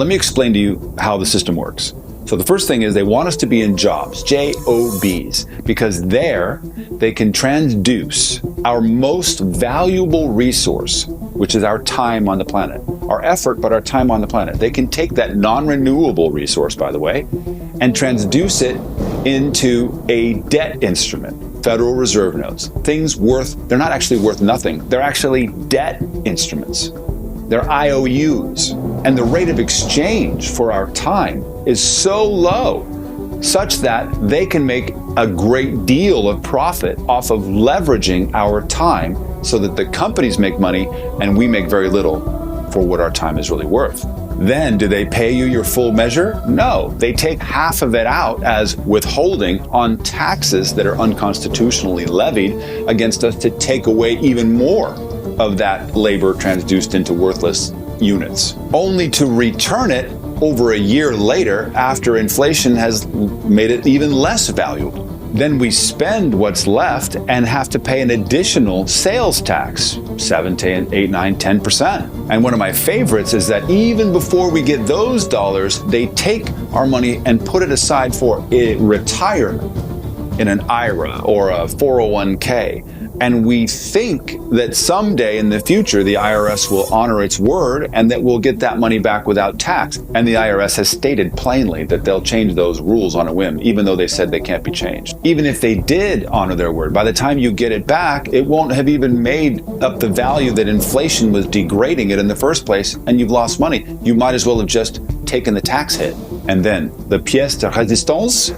Let me explain to you how the system works. So the first thing is they want us to be in jobs, JOBs, because there they can transduce our most valuable resource, which is our time on the planet. Our effort, but our time on the planet. They can take that non-renewable resource, by the way, and transduce it into a debt instrument, Federal Reserve notes. Things they're not actually worth nothing. They're actually debt instruments. They're IOUs. And the rate of exchange for our time is so low, such that they can make a great deal of profit off of leveraging our time so that the companies make money and we make very little for what our time is really worth. Then, do they pay you your full measure? No, they take half of it out as withholding on taxes that are unconstitutionally levied against us to take away even more of that labor transduced into worthless units, only to return it over a year later after inflation has made it even less valuable. Then we spend what's left and have to pay an additional sales tax, 7 to 8, 9, 10%. And one of my favorites is that even before we get those dollars, they take our money and put it aside for retirement in an IRA or a 401k. And we think that someday in the future, the IRS will honor its word and that we'll get that money back without tax. And the IRS has stated plainly that they'll change those rules on a whim, even though they said they can't be changed. Even if they did honor their word, by the time you get it back, it won't have even made up the value that inflation was degrading it in the first place, and you've lost money. You might as well have just taken the tax hit. And then the pièce de résistance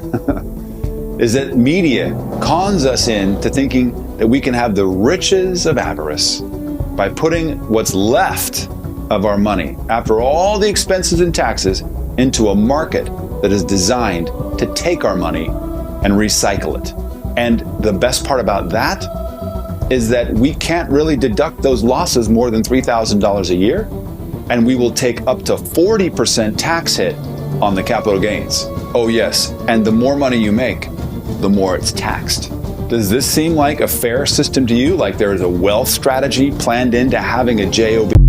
is that media cons us into thinking that we can have the riches of avarice by putting what's left of our money, after all the expenses and taxes, into a market that is designed to take our money and recycle it. And the best part about that is that we can't really deduct those losses more than $3,000 a year, and we will take up to 40% tax hit on the capital gains. Oh yes, and the more money you make, the more it's taxed. Does this seem like a fair system to you? Like there is a wealth strategy planned into having a JOB?